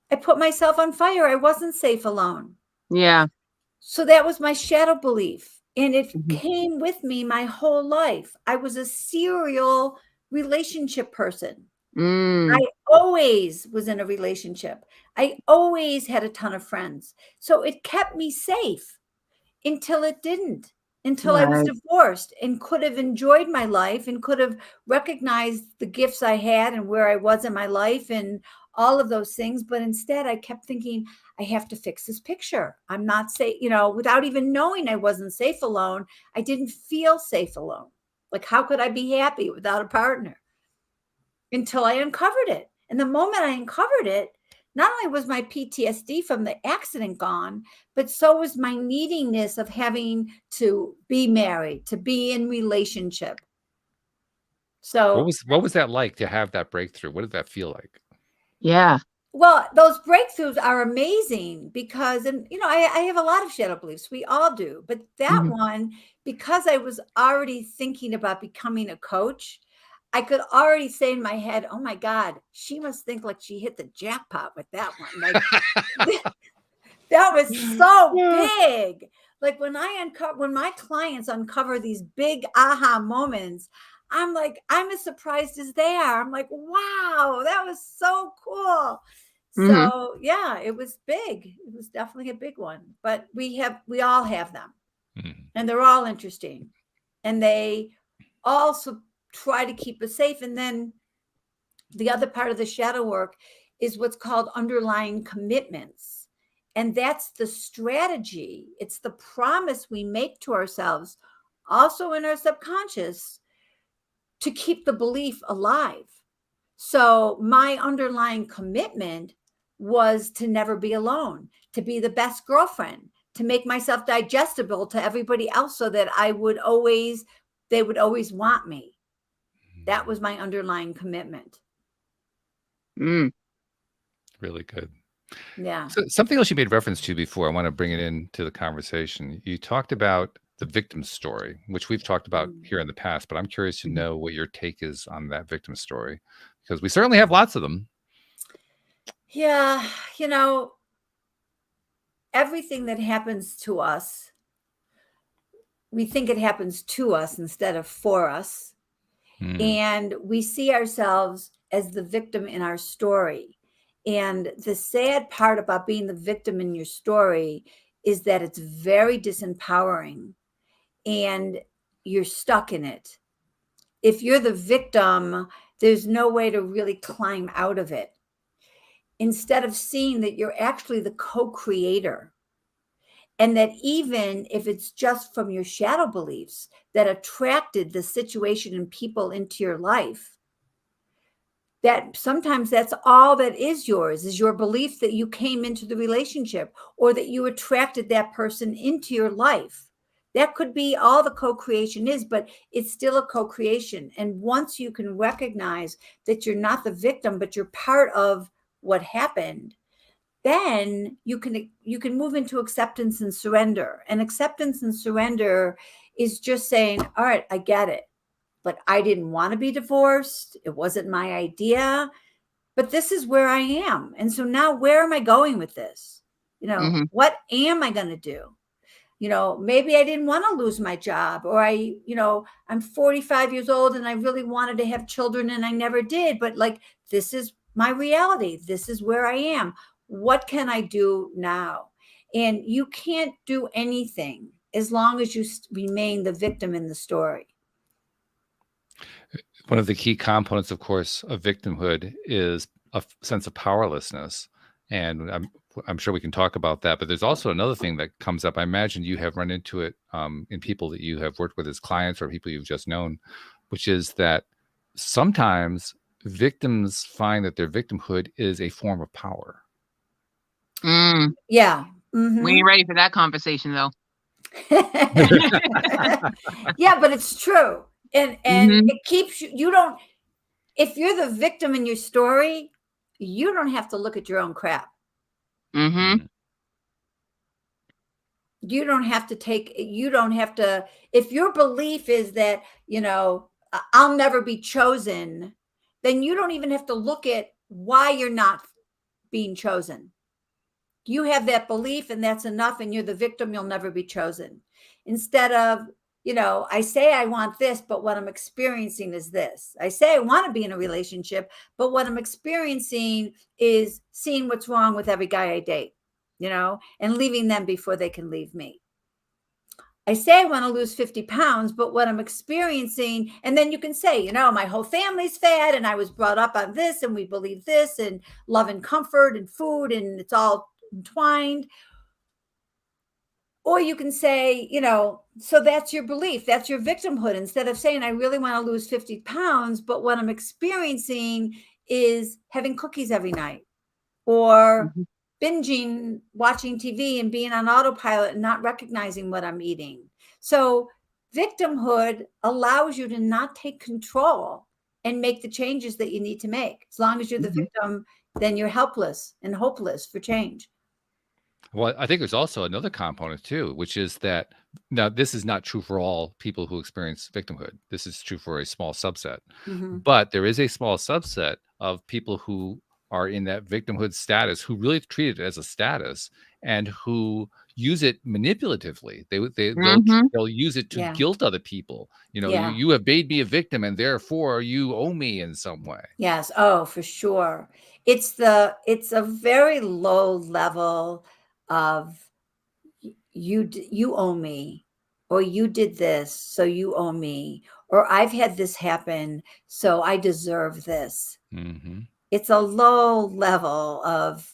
I put myself on fire. I wasn't safe alone. Yeah. So that was my shadow belief. And it came with me my whole life. I was a serial relationship person. I always was in a relationship. I always had a ton of friends. So it kept me safe until it didn't, until I was divorced and could have enjoyed my life and could have recognized the gifts I had and where I was in my life and all of those things. But instead I kept thinking, I have to fix this picture. I'm not safe, you know, without even knowing I wasn't safe alone. I didn't feel safe alone. Like, how could I be happy without a partner? Until I uncovered it. And the moment I uncovered it, not only was my PTSD from the accident gone, but so was my neediness of having to be married, to be in relationship. So what was that like to have that breakthrough? What did that feel like? Yeah. Well, those breakthroughs are amazing because, and I have a lot of shadow beliefs. We all do. But that one, because I was already thinking about becoming a coach, I could already say in my head, oh my God, she must think like she hit the jackpot with that one. Like that was so big. Like when my clients uncover these big aha moments, I'm like, I'm as surprised as they are. I'm like, wow, that was so cool. So yeah, it was big. It was definitely a big one, but we all have them, and they're all interesting, and they also try to keep us safe. And then the other part of the shadow work is what's called underlying commitments. And that's the strategy. It's the promise we make to ourselves, also in our subconscious, to keep the belief alive. So my underlying commitment was to never be alone, to be the best girlfriend, to make myself digestible to everybody else so that they would always want me. That was my underlying commitment. Really good. Yeah. So something else you made reference to before, I want to bring it into the conversation. You talked about the victim story, which we've talked about here in the past, but I'm curious to know what your take is on that victim story, because we certainly have lots of them. Yeah. Everything that happens to us, we think it happens to us instead of for us. And we see ourselves as the victim in our story. And the sad part about being the victim in your story is that it's very disempowering and you're stuck in it. If you're the victim, there's no way to really climb out of it. Instead of seeing that you're actually the co-creator, and that even if it's just from your shadow beliefs that attracted the situation and people into your life, that sometimes that's all that is yours, is your belief that you came into the relationship or that you attracted that person into your life. That could be all the co-creation is, but it's still a co-creation. And once you can recognize that you're not the victim, but you're part of what happened, then you can move into acceptance and surrender. And acceptance and surrender is just saying, all right, I get it, but I didn't want to be divorced. It wasn't my idea, but this is where I am. And so now where am I going with this? What am I going to do? Maybe I didn't want to lose my job, or I'm 45 years old and I really wanted to have children and I never did. But like, this is my reality. This is where I am. What can I do now? And you can't do anything as long as you remain the victim in the story. One of the key components, of course, of victimhood is a sense of powerlessness. And I'm sure we can talk about that. But there's also another thing that comes up. I imagine you have run into it in people that you have worked with as clients or people you've just known, which is that sometimes victims find that their victimhood is a form of power. Yeah. We ain't ready for that conversation, though. Yeah, but it's true. And it keeps if you're the victim in your story, you don't have to look at your own crap. You don't have to, if your belief is that, I'll never be chosen, then you don't even have to look at why you're not being chosen. You have that belief and that's enough, and you're the victim, you'll never be chosen. Instead of, I say I want this, but what I'm experiencing is this. I say I want to be in a relationship, but what I'm experiencing is seeing what's wrong with every guy I date, and leaving them before they can leave me. I say I want to lose 50 pounds, but what I'm experiencing, and then you can say, my whole family's fat and I was brought up on this and we believe this and love and comfort and food and it's all entwined. Or you can say, so that's your belief, that's your victimhood. Instead of saying, I really want to lose 50 pounds, but what I'm experiencing is having cookies every night or binging, watching TV and being on autopilot and not recognizing what I'm eating. So victimhood allows you to not take control and make the changes that you need to make. As long as you're the victim, then you're helpless and hopeless for change. Well, I think there's also another component too, which is that now this is not true for all people who experience victimhood. This is true for a small subset, but there is a small subset of people who are in that victimhood status who really treat it as a status and who use it manipulatively. They'll use it to guilt other people. You know, you have made me a victim and therefore you owe me in some way. Yes. Oh, for sure. It's a very low level of you owe me, or you did this, so you owe me, or I've had this happen, so I deserve this. It's a low level of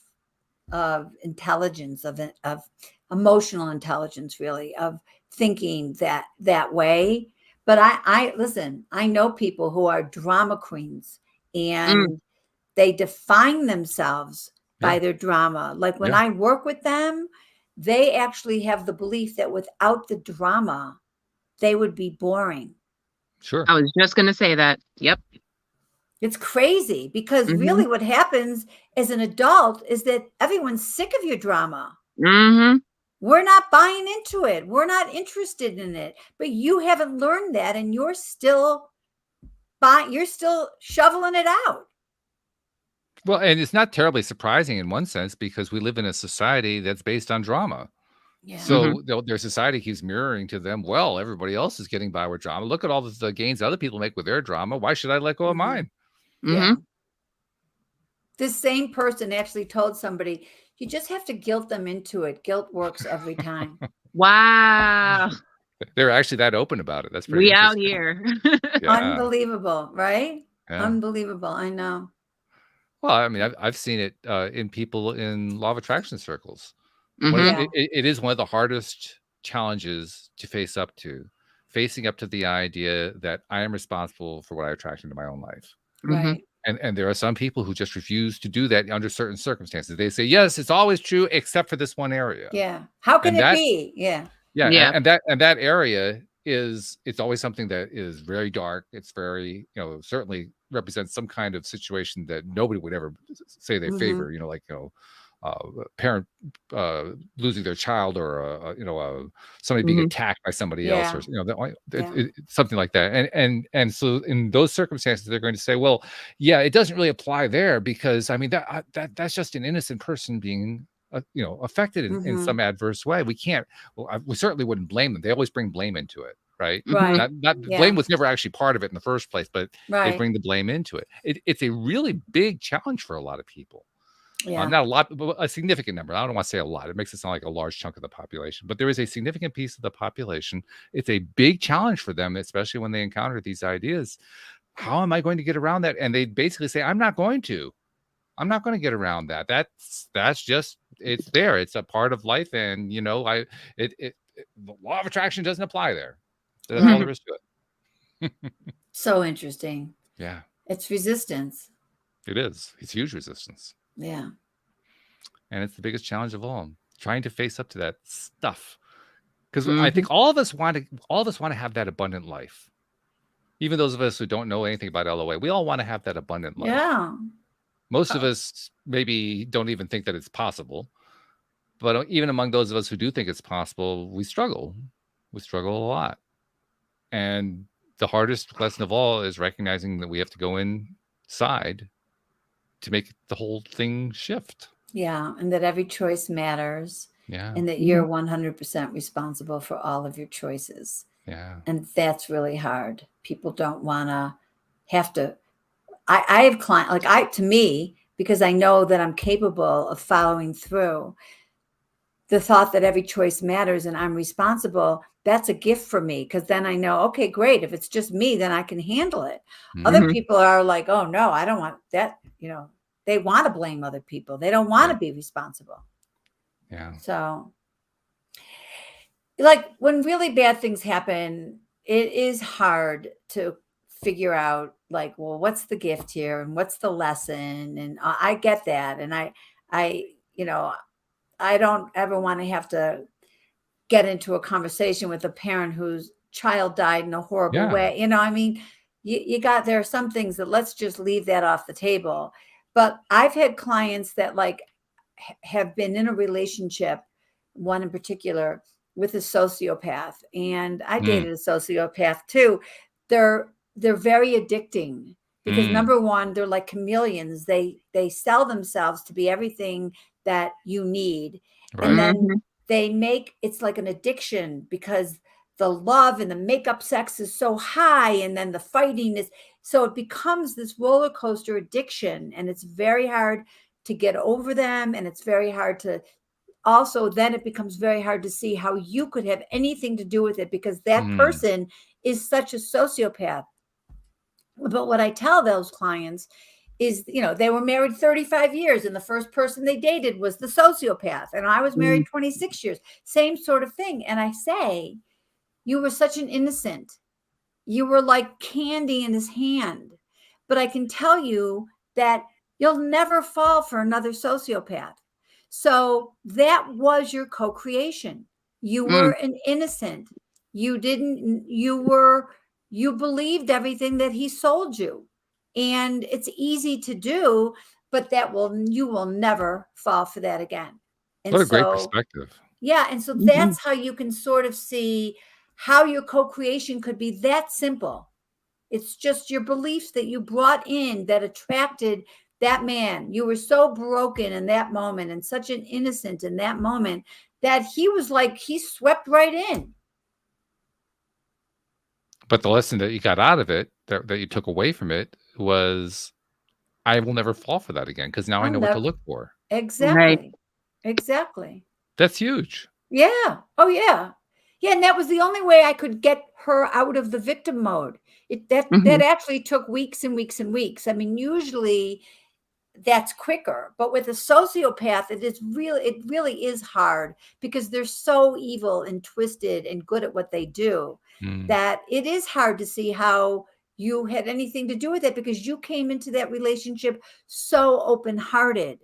intelligence, of emotional intelligence, really, of thinking that way. But I listen, I know people who are drama queens, and they define themselves by their drama. Like when I work with them, they actually have the belief that without the drama, they would be boring. Sure. I was just going to say that. Yep. It's crazy because really what happens as an adult is that everyone's sick of your drama. We're not buying into it. We're not interested in it. But you haven't learned that, and you're still shoveling it out. Well, and it's not terribly surprising in one sense because we live in a society that's based on drama. Yeah. So their society keeps mirroring to them, well, everybody else is getting by with drama. Look at all the gains other people make with their drama. Why should I let go of mine? Yeah. This same person actually told somebody, you just have to guilt them into it. Guilt works every time. Wow. They're actually that open about it. That's pretty out interesting. here. Unbelievable, right? Yeah. Unbelievable. I know. Well, I mean, I've seen it in people in law of attraction circles. It is one of the hardest challenges to face up to, facing up to the idea that I am responsible for what I attract into my own life. Right. And there are some people who just refuse to do that under certain circumstances. They say, yes, it's always true, except for this one area. Yeah. How can it be? Yeah. Yeah. And that area it's always something that is very dark. It's very, certainly represents some kind of situation that nobody would ever say they favor, like, parent losing their child, or somebody being attacked by somebody else, or something like that. And so in those circumstances, they're going to say, well, yeah, it doesn't really apply there because I mean that's just an innocent person being affected in some adverse way. We certainly wouldn't blame them. They always bring blame into it, right? Blame was never actually part of it in the first place, but they bring the blame into it. It's a really big challenge for a lot of people. Not a lot, but a significant number. I don't want to say a lot. It makes it sound like a large chunk of the population, but there is a significant piece of the population. It's a big challenge for them, especially when they encounter these ideas. How am I going to get around that? And they basically say, I'm not going to get around that. That's just, it's there. It's a part of life. And, the law of attraction doesn't apply there. That's all there is to it. So interesting. Yeah. It's resistance. It is. It's huge resistance. Yeah. And it's the biggest challenge of all, trying to face up to that stuff. Because I think all of us want to have that abundant life. Even those of us who don't know anything about LOA, we all want to have that abundant life. Yeah. Most of us maybe don't even think that it's possible. But even among those of us who do think it's possible, we struggle. We struggle a lot. And the hardest lesson of all is recognizing that we have to go inside to make the whole thing shift. Yeah. And that every choice matters. Yeah. And that you're 100% responsible for all of your choices. Yeah. And that's really hard. People don't want to have to. I have clients, to me, because I know that I'm capable of following through, the thought that every choice matters and I'm responsible, that's a gift for me. Because then I know, okay, great. If it's just me, then I can handle it. Other people are like, oh no, I don't want that. They want to blame other people. They don't want to be responsible. Yeah. So like when really bad things happen, it is hard to figure out like, well, what's the gift here and what's the lesson? And I get that. And I don't ever want to have to get into a conversation with a parent whose child died in a horrible way. I mean, there are some things that let's just leave that off the table. But I've had clients that like have been in a relationship, one in particular, with a sociopath, and I dated a sociopath too. They're very addicting because number one, they're like chameleons. They sell themselves to be everything that you need, and then they make it's like an addiction because the love and the makeup sex is so high, and then the fighting is so it becomes this roller coaster addiction, and it's very hard to get over them, and it's very hard to also then it becomes very hard to see how you could have anything to do with it because that person is such a sociopath. But what I tell those clients is, they were married 35 years and the first person they dated was the sociopath, and I was married 26 years, same sort of thing. And I say, you were such an innocent, you were like candy in his hand, but I can tell you that you'll never fall for another sociopath. So that was your co-creation. You were an innocent. You believed everything that he sold you. And it's easy to do, but you will never fall for that again. And what a great perspective. Yeah. And so that's how you can sort of see how your co-creation could be that simple. It's just your beliefs that you brought in that attracted that man. You were so broken in that moment and such an innocent in that moment that he was like, he swept right in. But the lesson that you got out of it, that you took away from it, was I will never fall for that again because now I know what to look for. Exactly. Right. Exactly. That's huge. Yeah. Oh, yeah. Yeah. And that was the only way I could get her out of the victim mode. That actually took weeks and weeks and weeks. I mean, usually that's quicker, but with a sociopath, it really is hard because they're so evil and twisted and good at what they do that it is hard to see how you had anything to do with it because you came into that relationship so open-hearted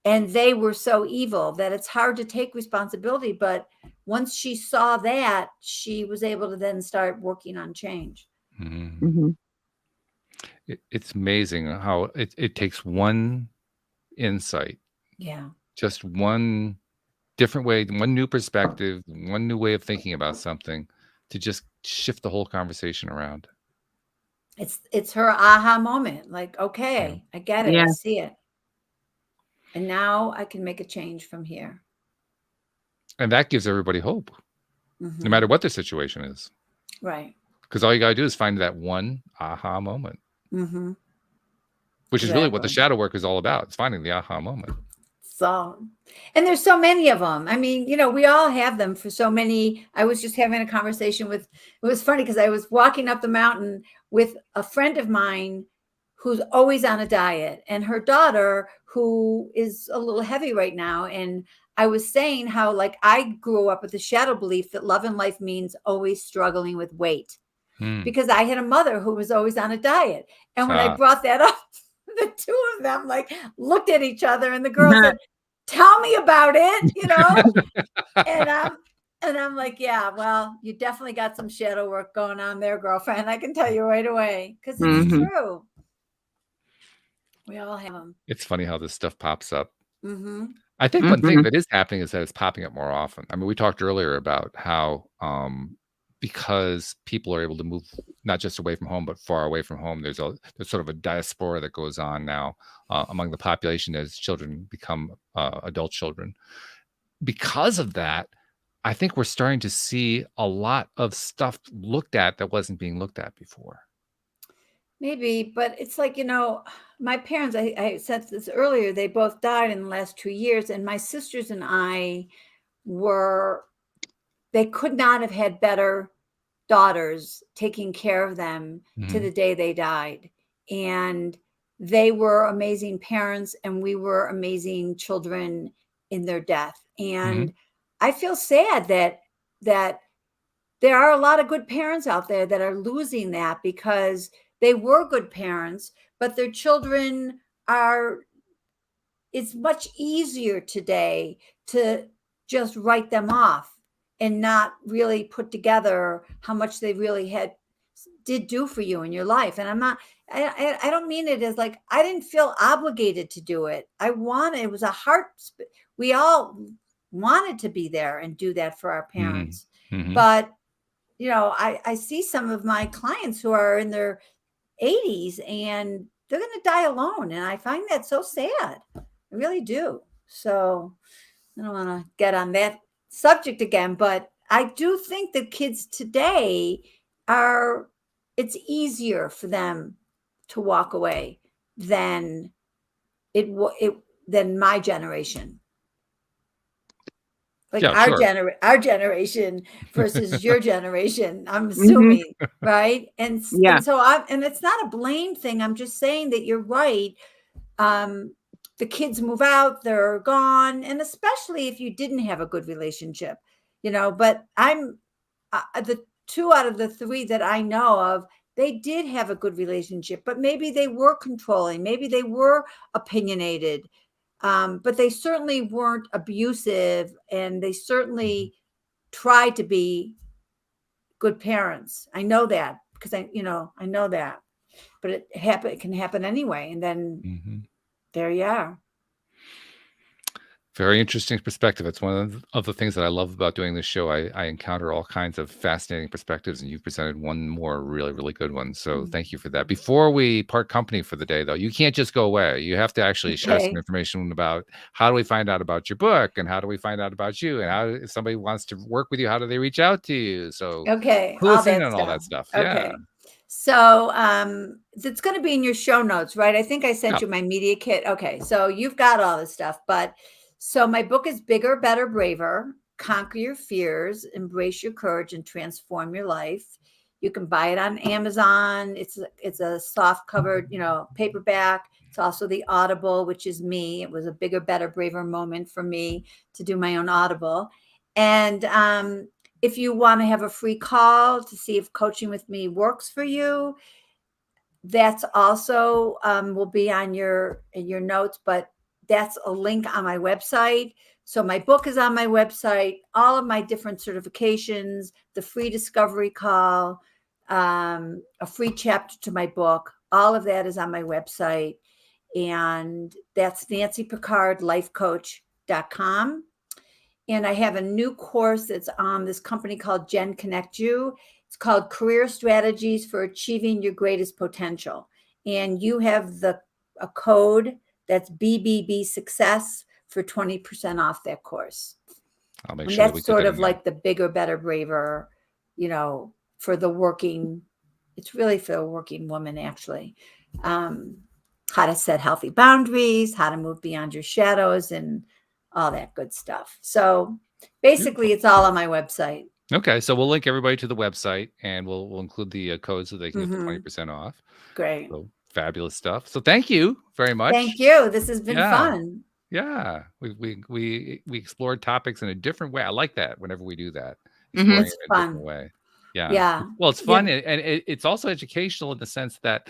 and they were so evil that it's hard to take responsibility. But once she saw that, she was able to then start working on change. It's amazing how it takes one insight. Yeah. Just one different way, one new perspective, one new way of thinking about something to just shift the whole conversation around. It's her aha moment. Like, okay, I get it. I see it. And now I can make a change from here. And that gives everybody hope, no matter what their situation is. Right. Because all you got to do is find that one aha moment. Which is really what the shadow work is all about. It's finding the aha moment. So, and there's so many of them. I mean, we all have them for so many. I was just having a conversation it was funny because I was walking up the mountain with a friend of mine who's always on a diet and her daughter who is a little heavy right now. And I was saying how like I grew up with the shadow belief that love and life means always struggling with weight. Because I had a mother who was always on a diet. And when I brought that up, the two of them like looked at each other and the girl said, tell me about it, and I'm like, yeah, well, you definitely got some shadow work going on there, girlfriend. I can tell you right away because it's true. We all have them. It's funny how this stuff pops up. I think one thing that is happening is that it's popping up more often. I mean, we talked earlier about how because people are able to move not just away from home, but far away from home. There's sort of a diaspora that goes on now among the population as children become adult children. Because of that, I think we're starting to see a lot of stuff looked at that wasn't being looked at before. Maybe, but it's like, my parents, I said this earlier, they both died in the last 2 years. And my sisters and I they could not have had better daughters taking care of them to the day they died. And they were amazing parents and we were amazing children in their death. And I feel sad that there are a lot of good parents out there that are losing that because they were good parents, but their children it's much easier today to just write them off and not really put together how much they really had did do for you in your life. And I don't mean it as like, I didn't feel obligated to do it. It was a heart. We all wanted to be there and do that for our parents. Mm-hmm. But, I see some of my clients who are in their 80s and they're going to die alone. And I find that so sad. I really do. So I don't want to get on that subject again, but I do think that kids today it's easier for them to walk away than than my generation. Like our generation versus your generation, I'm assuming, right? And so and it's not a blame thing. I'm just saying that you're right. The kids move out, they're gone. And especially if you didn't have a good relationship, but I'm the 2 out of the 3 that I know of, they did have a good relationship, but maybe they were controlling, maybe they were opinionated, but they certainly weren't abusive, and they certainly tried to be good parents. I know that because I know that, but it can happen anyway. And then there you are. Very interesting perspective. It's one of the things that I love about doing this show. I encounter all kinds of fascinating perspectives, and you presented one more really, really good one. So thank you for that. Before we part company for the day, though, you can't just go away. You have to actually share some information about how do we find out about your book, and how do we find out about you, and how, if somebody wants to work with you, how do they reach out to you? So clue us in on all that stuff. Okay. Yeah. So it's going to be in your show notes, right? I think I sent you my media kit. Okay. So you've got all this stuff, so my book is Bigger, Better, Braver, Conquer Your Fears, Embrace Your Courage, and Transform Your Life. You can buy it on Amazon. It's a soft covered, paperback. It's also the Audible, which is me. It was a bigger, better, braver moment for me to do my own Audible. And if you want to have a free call to see if coaching with me works for you, that's also will be on your notes, but that's a link on my website. So my book is on my website, all of my different certifications, the free discovery call, a free chapter to my book, all of that is on my website. And that's nancypickardlifecoach.com. And I have a new course that's on this company called Gen Connect You. It's called Career Strategies for Achieving Your Greatest Potential. And you have a code that's BBB Success for 20% off that course. I'll make sure that's sort of like the Bigger, Better, Braver, for the working. It's really for a working woman, actually. How to set healthy boundaries, how to move beyond your shadows, and all that good stuff. So basically, it's all on my website. Okay, so we'll link everybody to the website, and we'll include the code so they can get the 20% off. Great. So fabulous stuff. So thank you very much. Thank you. This has been fun. Yeah, we explored topics in a different way. I like that whenever we do that. It's in a fun. different way. Yeah. Yeah. Well, it's fun, and it's also educational in the sense that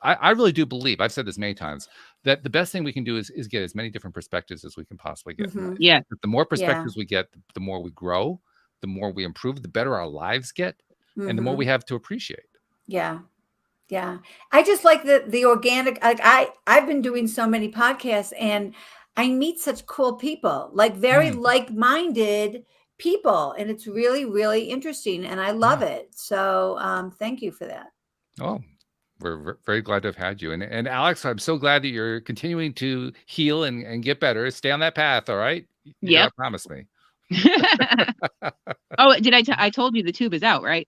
I really do believe, I've said this many times, that the best thing we can do is get as many different perspectives as we can possibly get. Yeah. The more perspectives we get, the more we grow, the more we improve, the better our lives get, and the more we have to appreciate. Yeah. Yeah. I just like the organic, like I've been doing so many podcasts, and I meet such cool people, like very like-minded people. And it's really, really interesting. And I love it. So thank you for that. Oh, we're very glad to have had you. And Alex, I'm so glad that you're continuing to heal and get better. Stay on that path. All right. Yeah. Promise me. Oh, did I told you the tube is out, right?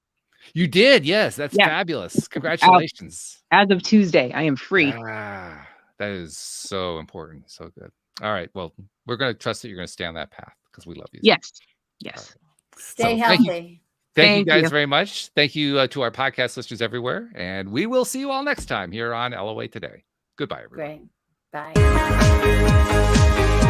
You did. Yes. That's fabulous. Congratulations. As of Tuesday, I am free. That is so important. So good. All right. Well, we're going to trust that you're going to stay on that path because we love you. Yes. Yes. Right. Stay healthy. Thank you guys very much. Thank you to our podcast listeners everywhere. And we will see you all next time here on LOA Today. Goodbye, everybody. Great. Bye.